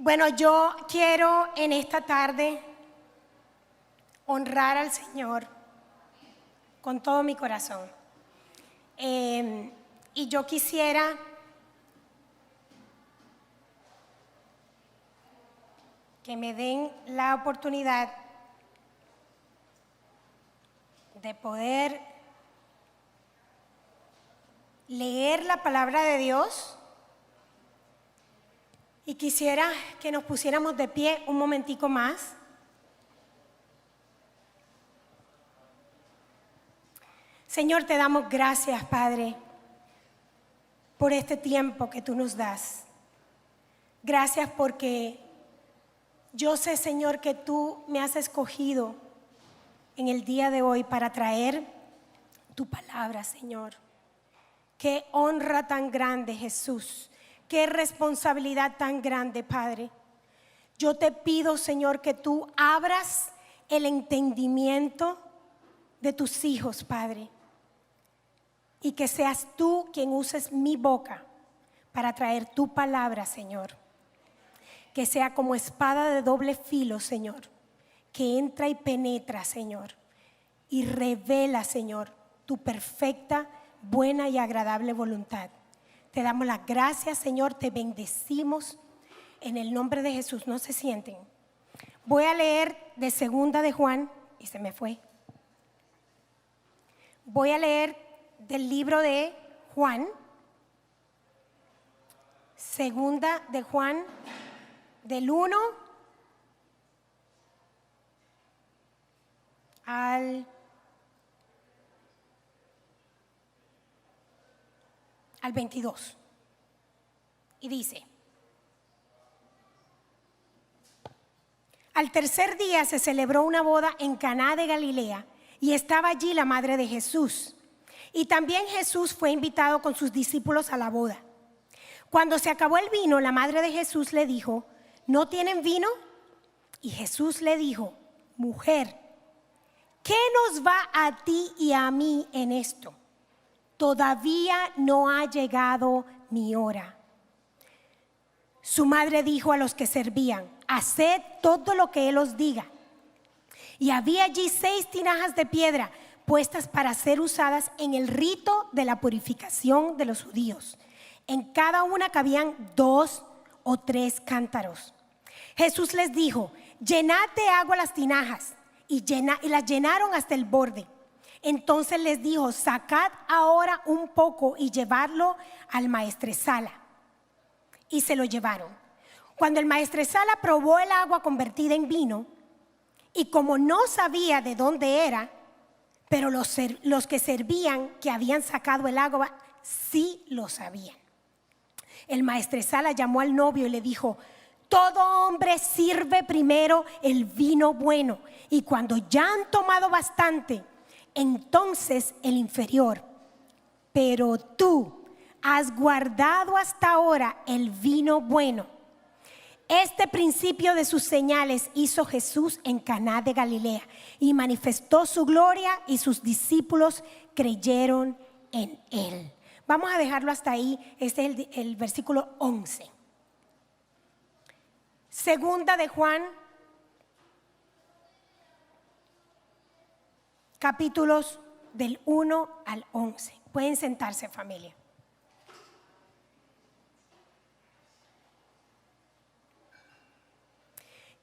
Bueno, yo quiero en esta tarde honrar al Señor con todo mi corazón. Y yo quisiera que me den la oportunidad de poder leer la palabra de Dios. Y quisiera que nos pusiéramos de pie un momentico más. Señor, te damos gracias, Padre, por este tiempo que tú nos das. Gracias porque yo sé, Señor, que tú me has escogido en el día de hoy para traer tu palabra, Señor. Qué honra tan grande, Jesús. Qué responsabilidad tan grande, Padre. Yo te pido, Señor, que tú abras el entendimiento de tus hijos, Padre. Y que seas tú quien uses mi boca para traer tu palabra, Señor. Que sea como espada de doble filo, Señor. Que entra y penetra, Señor. Y revela, Señor, tu perfecta, buena y agradable voluntad. Te damos las gracias, Señor, te bendecimos en el nombre de Jesús. No se sienten. Voy a leer de Segunda de Juan, y se me fue. Voy a leer del libro de Juan, Segunda de Juan, del 1 al 22. Y dice: al tercer día se celebró una boda en Caná de Galilea y estaba allí la madre de Jesús. Y también Jesús fue invitado con sus discípulos a la boda. Cuando se acabó el vino, la madre de Jesús le dijo: ¿no tienen vino? Y Jesús le dijo: mujer, ¿qué nos va a ti y a mí en esto? Todavía no ha llegado mi hora. Su madre dijo a los que servían: haced todo lo que él os diga. Y había allí 6 tinajas de piedra puestas para ser usadas en el rito de la purificación de los judíos. En cada una cabían 2 o 3 cántaros. Jesús les dijo: llenad de agua las tinajas, y las llenaron hasta el borde. Entonces les dijo: sacad ahora un poco y llevadlo al maestresala. Y se lo llevaron. Cuando el maestresala probó el agua convertida en vino, y como no sabía de dónde era, pero los que servían, que habían sacado el agua, sí lo sabían. El maestresala llamó al novio y le dijo: todo hombre sirve primero el vino bueno, y cuando ya han tomado bastante, entonces el inferior. Pero tú has guardado hasta ahora el vino bueno. Este principio de sus señales hizo Jesús en Caná de Galilea y manifestó su gloria, y sus discípulos creyeron en él. Vamos a dejarlo hasta ahí. Este es el versículo 11. Segunda de Juan, capítulos del 1 al 11. Pueden sentarse, familia.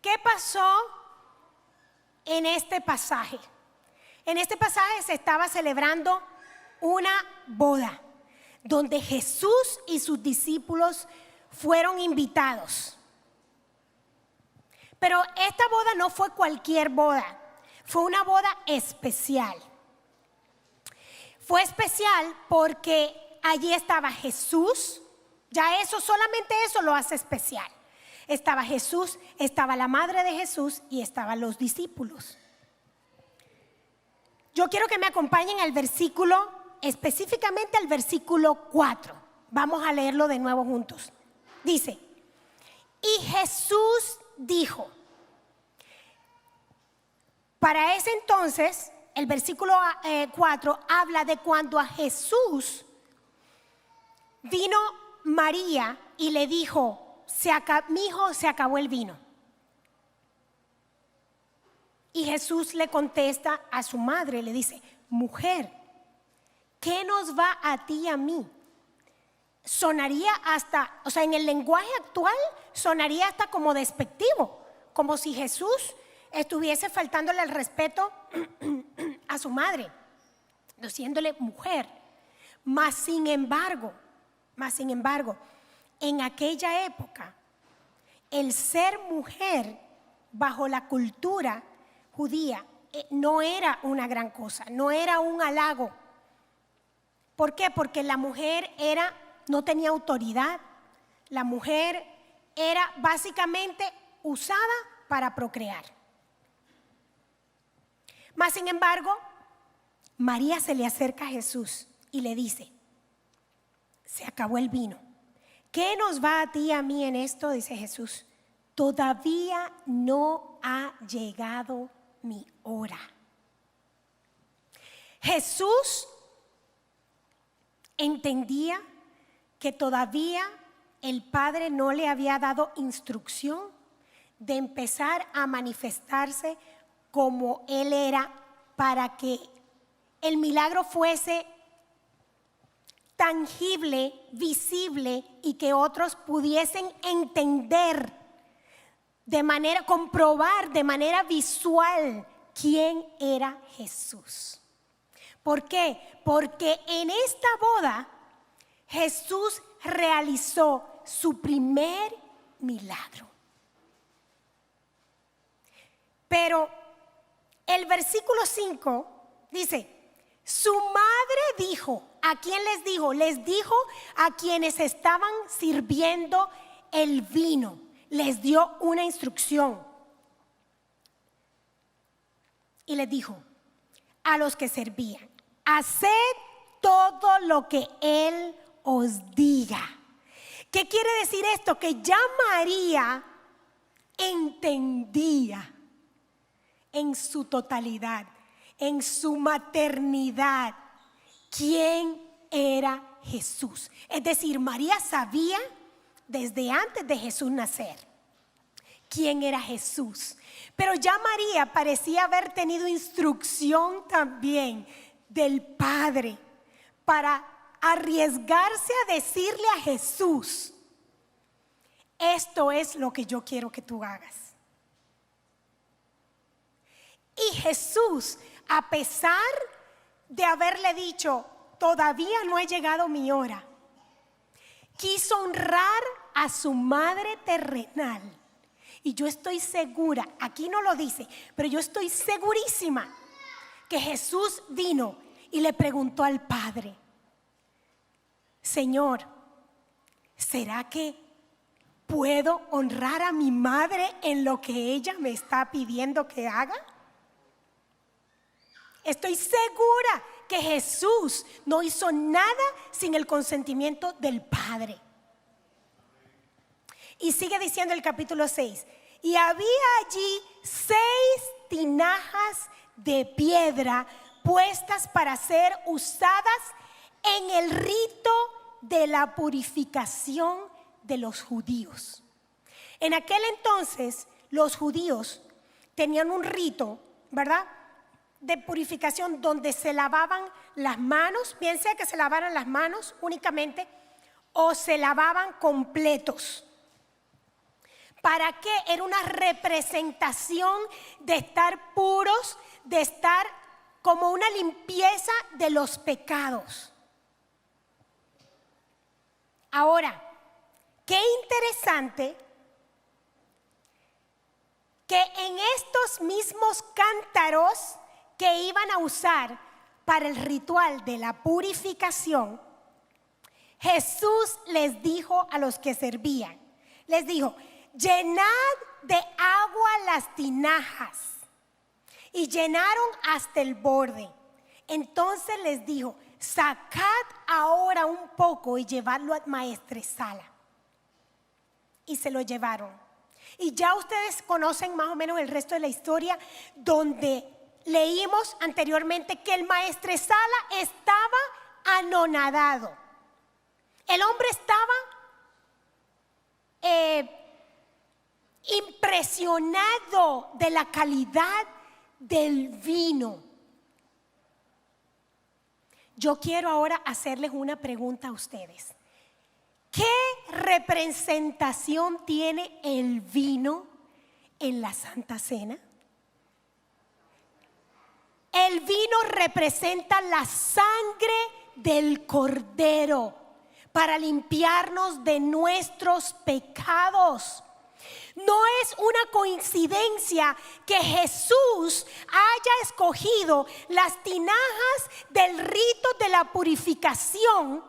¿Qué pasó en este pasaje? En este pasaje se estaba celebrando una boda donde Jesús y sus discípulos fueron invitados. Pero esta boda no fue cualquier boda, fue una boda especial. Fue especial porque allí estaba Jesús. Ya eso, solamente eso lo hace especial. Estaba Jesús, estaba la madre de Jesús y estaban los discípulos. Yo quiero que me acompañen al versículo, específicamente al versículo 4. Vamos a leerlo de nuevo juntos. Dice: y Jesús dijo. Para ese entonces, el versículo 4 habla de cuando a Jesús vino María y le dijo: mi hijo, se acabó el vino. Y Jesús le contesta a su madre, le dice: mujer, ¿qué nos va a ti y a mí? Sonaría hasta, o sea, en el lenguaje actual sonaría hasta como despectivo, como si Jesús estuviese faltándole el respeto a su madre, diciéndole mujer. Mas sin embargo, en aquella época, el ser mujer bajo la cultura judía no era una gran cosa, no era un halago. ¿Por qué? Porque la mujer no tenía autoridad. La mujer era básicamente usada para procrear. Mas sin embargo, María se le acerca a Jesús y le dice: se acabó el vino. ¿Qué nos va a ti y a mí en esto? Dice Jesús: todavía no ha llegado mi hora. Jesús entendía que todavía el Padre no le había dado instrucción de empezar a manifestarse como Él era, para que el milagro fuese tangible, visible, y que otros pudiesen entender comprobar de manera visual quién era Jesús. ¿Por qué? Porque en esta boda Jesús realizó su primer milagro. Pero el versículo 5 dice: su madre dijo. ¿A quién les dijo? Les dijo a quienes estaban sirviendo el vino. Les dio una instrucción. Y les dijo a los que servían: haced todo lo que Él os diga. ¿Qué quiere decir esto? Que ya María entendía en su totalidad, en su maternidad, quién era Jesús. Es decir, María sabía desde antes de Jesús nacer quién era Jesús. Pero ya María parecía haber tenido instrucción también del Padre para arriesgarse a decirle a Jesús: esto es lo que yo quiero que tú hagas. Y Jesús, a pesar de haberle dicho: todavía no ha llegado mi hora, quiso honrar a su madre terrenal. Y yo estoy segura, aquí no lo dice, pero yo estoy segurísima que Jesús vino y le preguntó al Padre: Señor, ¿será que puedo honrar a mi madre en lo que ella me está pidiendo que haga? Estoy segura que Jesús no hizo nada sin el consentimiento del Padre. Y sigue diciendo el capítulo 6: y había allí 6 tinajas de piedra puestas para ser usadas en el rito de la purificación de los judíos. En aquel entonces los judíos tenían un rito, ¿verdad?, de purificación, donde se lavaban las manos, bien sea que se lavaran las manos únicamente o se lavaban completos. ¿Para qué? Era una representación de estar puros, de estar como una limpieza de los pecados. Ahora, qué interesante que en estos mismos cántaros que iban a usar para el ritual de la purificación, Jesús les dijo a los que servían, les dijo: llenad de agua las tinajas. Y llenaron hasta el borde. Entonces les dijo: sacad ahora un poco y llevadlo a maestresala. Y se lo llevaron. Y ya ustedes conocen más o menos el resto de la historia, donde leímos anteriormente que el maestresala estaba anonadado. El hombre estaba impresionado de la calidad del vino. Yo quiero ahora hacerles una pregunta a ustedes. ¿Qué representación tiene el vino en la Santa Cena? El vino representa la sangre del Cordero para limpiarnos de nuestros pecados. No es una coincidencia que Jesús haya escogido las tinajas del rito de la purificación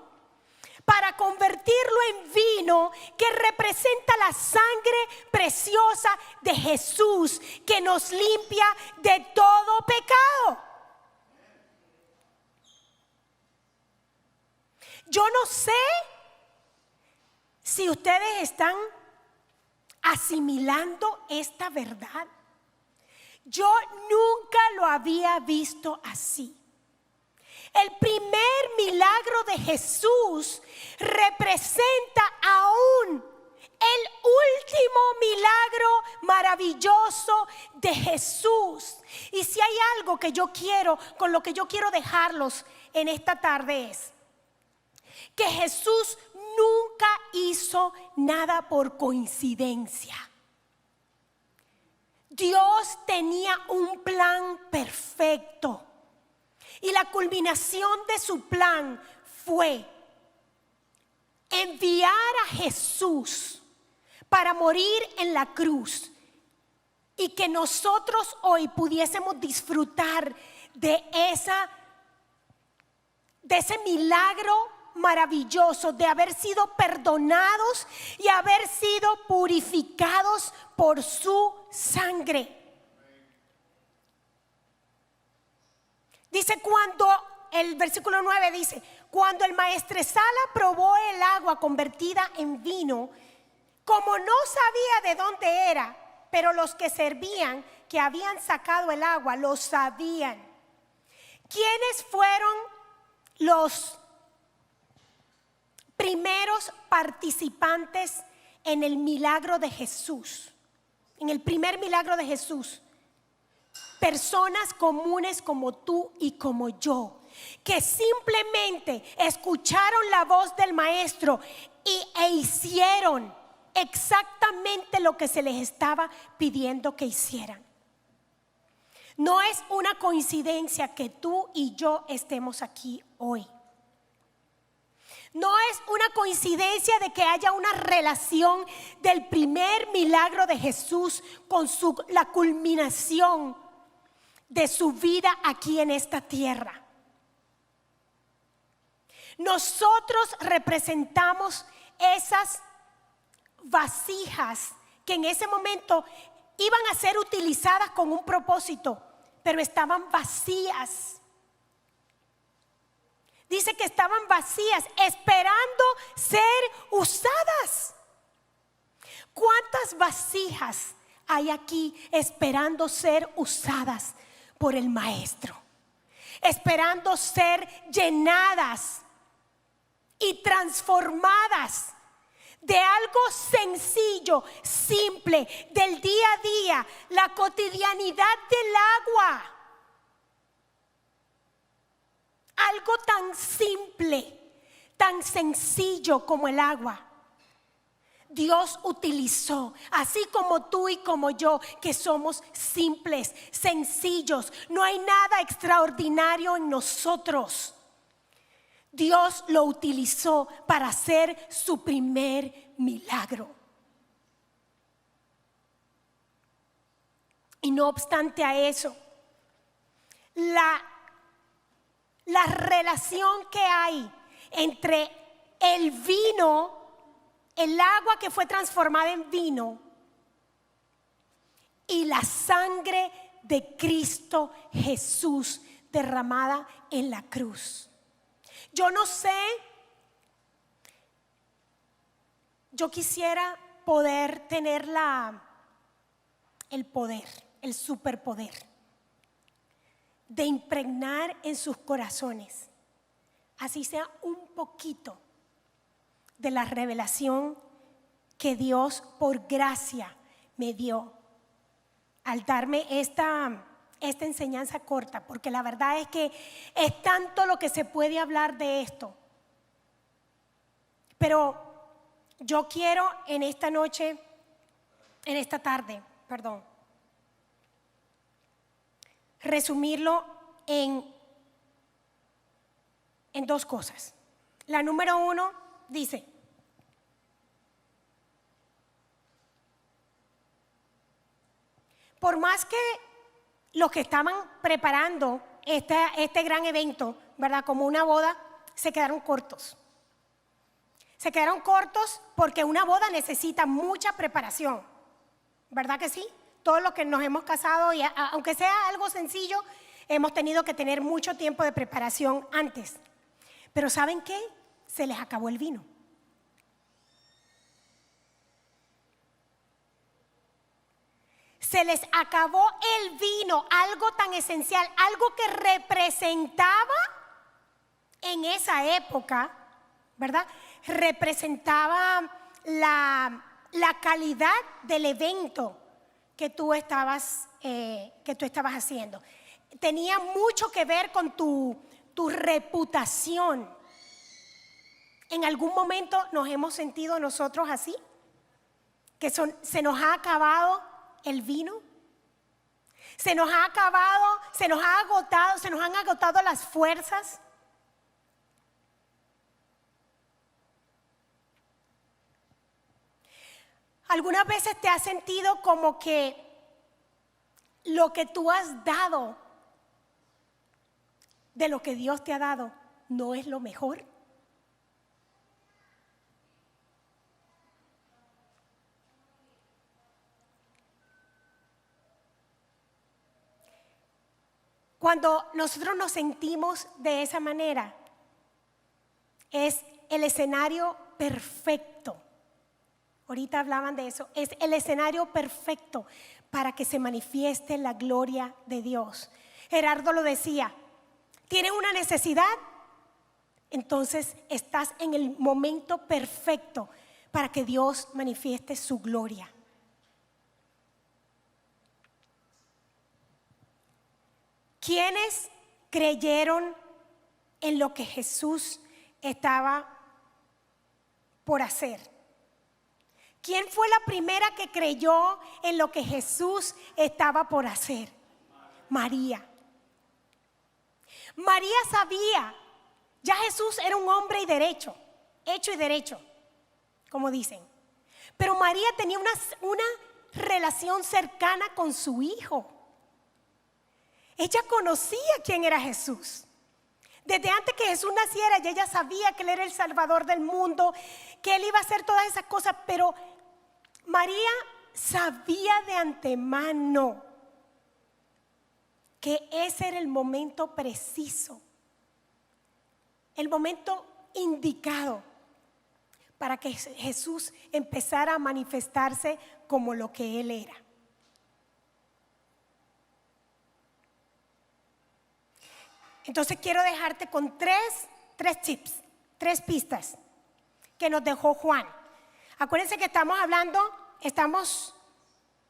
para convertirlo en vino que representa la sangre preciosa de Jesús que nos limpia de todo pecado. Yo no sé si ustedes están asimilando esta verdad. Yo nunca lo había visto así. El primer milagro de Jesús representa aún el último milagro maravilloso de Jesús. Y si hay algo que yo quiero, con lo que yo quiero dejarlos en esta tarde, es que Jesús nunca hizo nada por coincidencia. Dios tenía un plan perfecto y la culminación de su plan fue enviar a Jesús para morir en la cruz y que nosotros hoy pudiésemos disfrutar de ese milagro maravilloso de haber sido perdonados y haber sido purificados por su sangre. Dice el versículo 9 dice, cuando el maestresala probó el agua convertida en vino, como no sabía de dónde era, pero los que servían, que habían sacado el agua, lo sabían. ¿Quiénes fueron los primeros participantes en el milagro de Jesús? En el primer milagro de Jesús. Personas comunes como tú y como yo, que simplemente escucharon la voz del maestro e hicieron exactamente lo que se les estaba pidiendo que hicieran. No es una coincidencia que tú y yo estemos aquí hoy. No es una coincidencia de que haya una relación del primer milagro de Jesús con la culminación de su vida aquí en esta tierra. Nosotros representamos esas vasijas que en ese momento iban a ser utilizadas con un propósito, pero estaban vacías. Dice que estaban vacías, esperando ser usadas. ¿Cuántas vasijas hay aquí esperando ser usadas por el maestro? Esperando ser llenadas y transformadas de algo sencillo, simple, del día a día, la cotidianidad del agua. Algo tan simple, tan sencillo como el agua. Dios utilizó, así como tú y como yo, que somos simples, sencillos, no hay nada extraordinario en nosotros. Dios lo utilizó para hacer su primer milagro. Y no obstante a eso, la relación que hay entre el vino, el agua que fue transformada en vino, y la sangre de Cristo Jesús derramada en la cruz. Yo no sé, yo quisiera poder tener el poder, el superpoder de impregnar en sus corazones, así sea un poquito, de la revelación que Dios por gracia me dio al darme esta enseñanza corta, porque la verdad es que es tanto lo que se puede hablar de esto. Pero yo quiero en esta tarde, resumirlo en 2 cosas. La número 1 dice: por más que los que estaban preparando este gran evento, ¿verdad?, como una boda, se quedaron cortos. Se quedaron cortos porque una boda necesita mucha preparación, ¿verdad que sí? Todos los que nos hemos casado, y aunque sea algo sencillo, hemos tenido que tener mucho tiempo de preparación antes. Pero ¿saben qué? Se les acabó el vino. Se les acabó el vino, algo tan esencial, algo que representaba en esa época, ¿verdad? Representaba la calidad del evento que tú estabas haciendo. Tenía mucho que ver con tu reputación. ¿En algún momento nos hemos sentido nosotros así? Que se nos ha acabado el vino, se nos ha acabado, se nos han agotado las fuerzas. ¿Algunas veces te has sentido como que lo que tú has dado de lo que Dios te ha dado no es lo mejor? Cuando nosotros nos sentimos de esa manera, es el escenario perfecto. Ahorita hablaban de eso. Es el escenario perfecto para que se manifieste la gloria de Dios. Gerardo lo decía: ¿tienes una necesidad? Entonces estás en el momento perfecto para que Dios manifieste su gloria. ¿Quiénes creyeron en lo que Jesús estaba por hacer? ¿Quién fue la primera que creyó en lo que Jesús estaba por hacer? María. María sabía, ya Jesús era un hombre hecho y derecho, como dicen. Pero María tenía una relación cercana con su hijo. Ella conocía quién era Jesús. Desde antes que Jesús naciera, ella sabía que Él era el Salvador del mundo, que Él iba a hacer todas esas cosas, pero María sabía de antemano que ese era el momento preciso, el momento indicado para que Jesús empezara a manifestarse como lo que Él era. Entonces quiero dejarte con tres tips, 3 pistas que nos dejó Juan. Acuérdense que estamos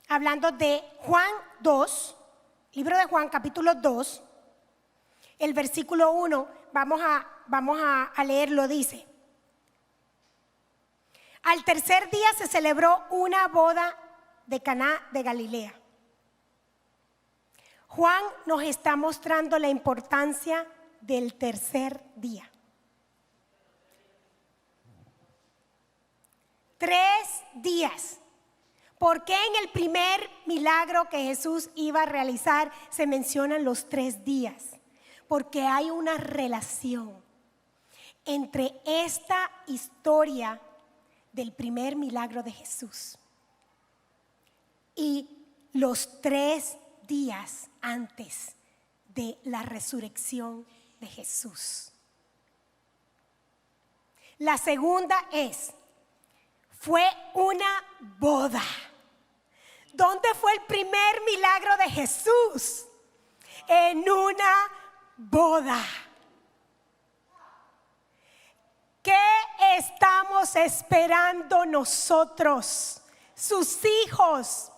hablando de Juan 2, libro de Juan, capítulo 2, el versículo 1, vamos a leerlo, dice: al tercer día se celebró una boda de Caná de Galilea. Juan nos está mostrando la importancia del tercer día. 3 días. ¿Por qué en el primer milagro que Jesús iba a realizar se mencionan los 3 días? Porque hay una relación entre esta historia del primer milagro de Jesús y los 3 días antes de la resurrección de Jesús. La segunda fue una boda. ¿Dónde fue el primer milagro de Jesús? En una boda. ¿Qué estamos esperando nosotros, sus hijos,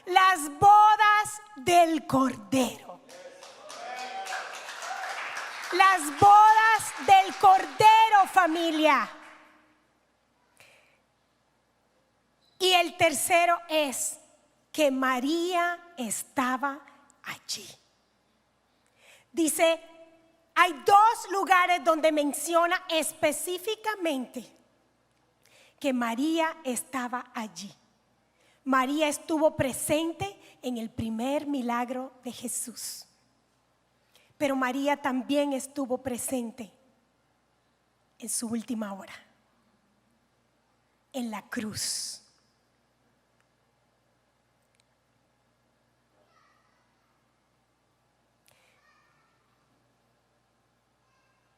las bodas del Cordero. Las bodas del Cordero, familia. Y el tercero es que María estaba allí. Dice, hay 2 lugares donde menciona específicamente que María estaba allí. María estuvo presente en el primer milagro de Jesús. Pero María también estuvo presente en su última hora, en la cruz.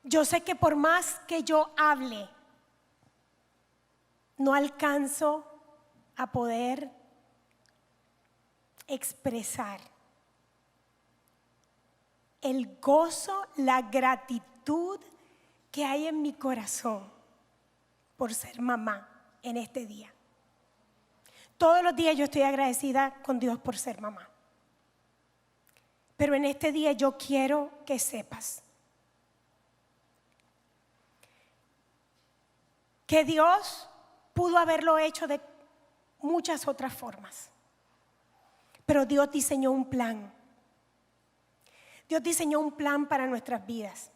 Yo sé que por más que yo hable, no alcanzo a poder expresar el gozo, la gratitud que hay en mi corazón por ser mamá en este día. Todos los días yo estoy agradecida con Dios por ser mamá. Pero en este día yo quiero que sepas que Dios pudo haberlo hecho de muchas otras formas. Pero Dios diseñó un plan. Dios diseñó un plan para nuestras vidas.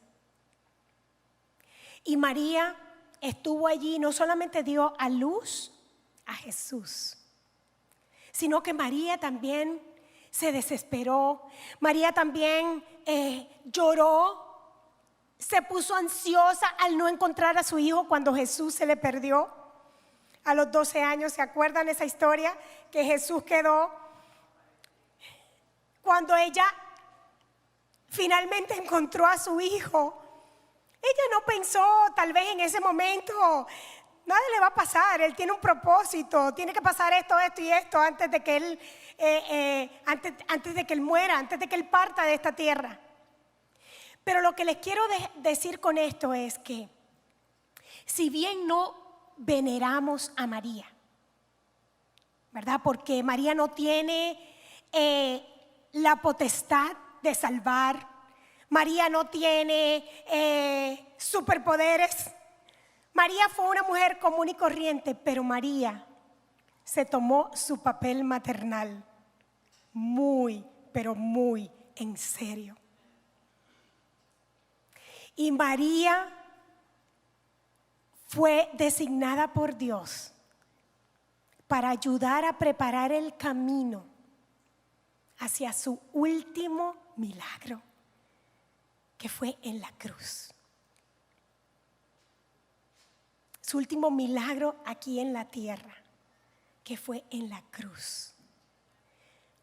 Y María estuvo allí, no solamente dio a luz a Jesús, sino que María también se desesperó. María también lloró, se puso ansiosa al no encontrar a su hijo cuando Jesús se le perdió a los 12 años. ¿Se acuerdan esa historia? Que Jesús quedó cuando ella finalmente encontró a su hijo. Ella no pensó tal vez en ese momento, nada le va a pasar, él tiene un propósito, tiene que pasar esto, esto y esto antes de que él, antes de que él muera, antes de que él parta de esta tierra. Pero lo que les quiero decir con esto es que si bien no veneramos a María, ¿verdad? Porque María no tiene la potestad de salvar. María no tiene superpoderes. María fue una mujer común y corriente, pero María se tomó su papel maternal muy, pero muy en serio. Y María fue designada por Dios para ayudar a preparar el camino hacia su último milagro, que fue en la cruz. Su último milagro aquí en la tierra, que fue en la cruz.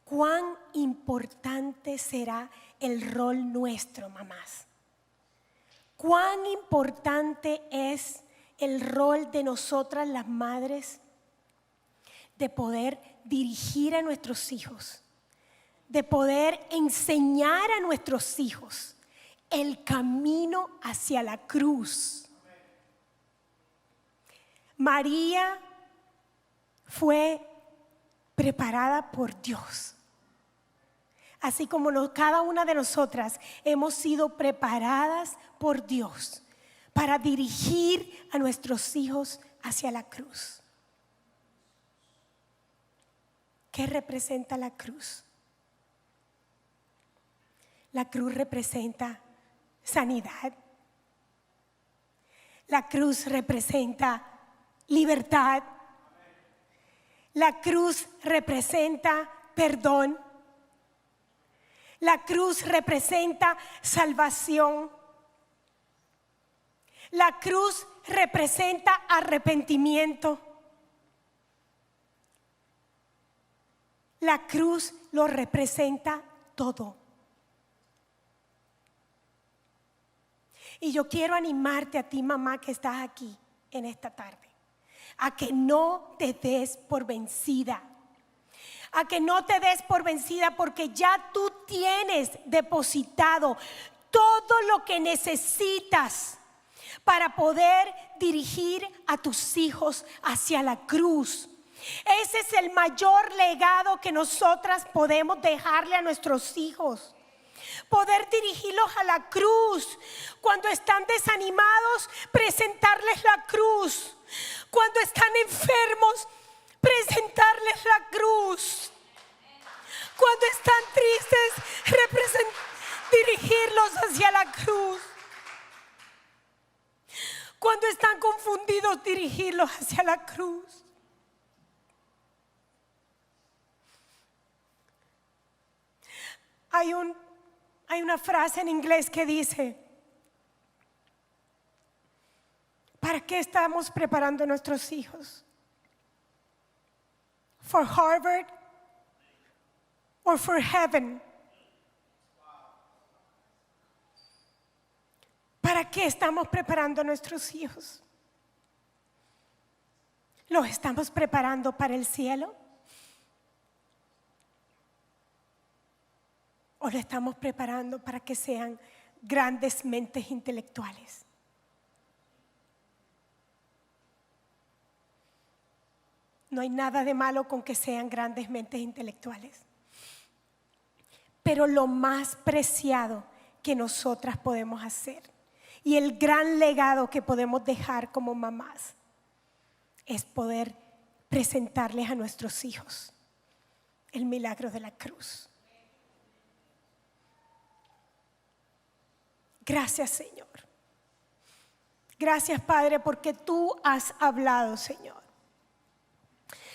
¿Cuán importante será el rol nuestro, mamás? ¿Cuán importante es el rol de nosotras las madres de poder dirigir a nuestros hijos, de poder enseñar a nuestros hijos el camino hacia la cruz? María fue preparada por Dios, así como cada una de nosotras hemos sido preparadas por Dios para dirigir a nuestros hijos hacia la cruz. ¿Qué representa la cruz? La cruz representa sanidad. La cruz representa libertad. La cruz representa perdón. La cruz representa salvación. La cruz representa arrepentimiento. La cruz lo representa todo. Y yo quiero animarte a ti, mamá, que estás aquí en esta tarde, a que no te des por vencida. A que no te des por vencida, porque ya tú tienes depositado todo lo que necesitas para poder dirigir a tus hijos hacia la cruz. Ese es el mayor legado que nosotras podemos dejarle a nuestros hijos. Poder dirigirlos a la cruz. Cuando están desanimados, presentarles la cruz. Cuando están enfermos, presentarles la cruz. Cuando están tristes, dirigirlos hacia la cruz. Cuando están confundidos, dirigirlos hacia la cruz. Hay una frase en inglés que dice: ¿para qué estamos preparando a nuestros hijos? ¿For Harvard or for heaven? ¿Para qué estamos preparando a nuestros hijos? ¿Los estamos preparando para el cielo? ¿O lo estamos preparando para que sean grandes mentes intelectuales? No hay nada de malo con que sean grandes mentes intelectuales. Pero lo más preciado que nosotras podemos hacer y el gran legado que podemos dejar como mamás es poder presentarles a nuestros hijos el milagro de la cruz. Gracias, Señor. Gracias, Padre, porque tú has hablado, Señor.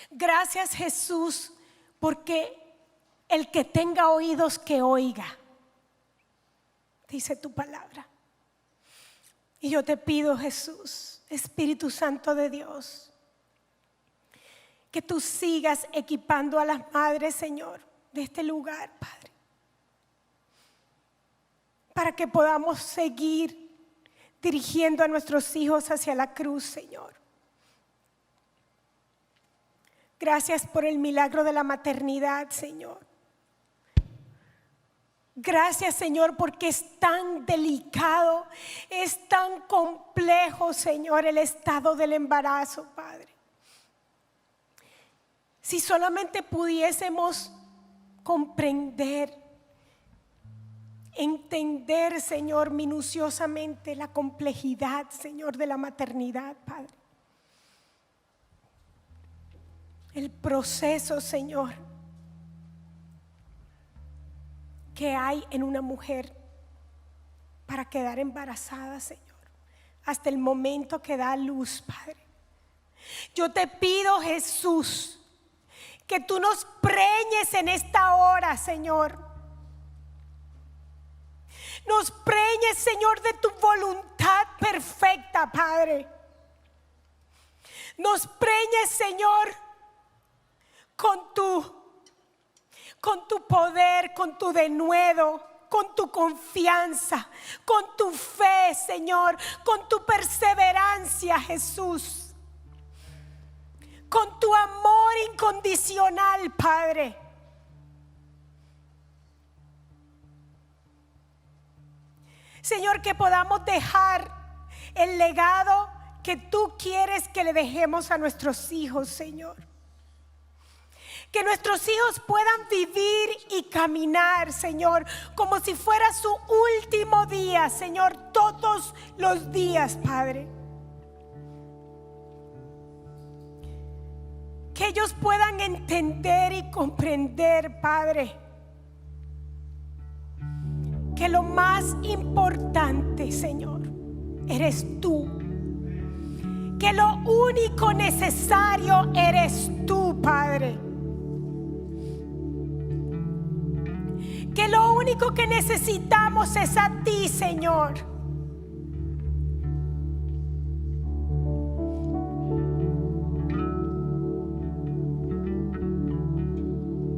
Gracias, Jesús, porque el que tenga oídos que oiga, dice tu palabra. Y yo te pido, Jesús, Espíritu Santo de Dios, que tú sigas equipando a las madres, Señor, de este lugar, Padre, para que podamos seguir dirigiendo a nuestros hijos hacia la cruz, Señor. Gracias por el milagro de la maternidad, Señor. Gracias, Señor, porque es tan delicado, es tan complejo, Señor, el estado del embarazo, Padre. Si solamente pudiésemos comprender, entender, Señor, minuciosamente la complejidad, Señor, de la maternidad, Padre. El proceso, Señor, que hay en una mujer para quedar embarazada, Señor, hasta el momento que da a luz, Padre. Yo te pido, Jesús, que tú nos preñes en esta hora, Señor. Nos preñes, Señor, de tu voluntad perfecta, Padre. Nos preñes, Señor, con tu poder, con tu denuedo, con tu confianza, con tu fe, Señor, con tu perseverancia, Jesús, con tu amor incondicional, Padre. Señor, que podamos dejar el legado que tú quieres que le dejemos a nuestros hijos, Señor. Que nuestros hijos puedan vivir y caminar, Señor, como si fuera su último día, Señor, todos los días, Padre. Que ellos puedan entender y comprender, Padre, que lo más importante, Señor, eres tú. Que lo único necesario eres tú, Padre. Que lo único que necesitamos es a ti, Señor.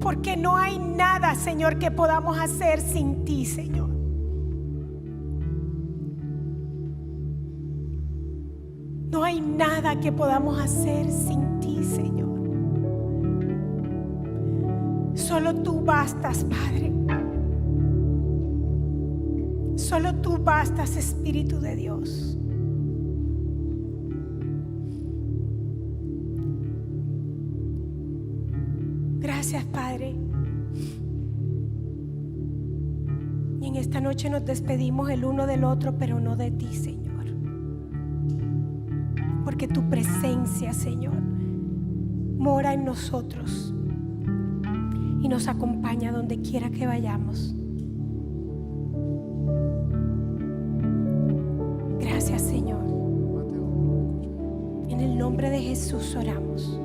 Porque no hay nada, Señor, que podamos hacer sin ti, Señor. No hay nada que podamos hacer sin ti, Señor. Solo tú bastas, Padre. Solo tú bastas, Espíritu de Dios. Gracias, Padre. Y en esta noche nos despedimos el uno del otro, pero no de ti, Señor. Porque tu presencia, Señor, mora en nosotros y nos acompaña donde quiera que vayamos. Gracias, Señor. En el nombre de Jesús oramos.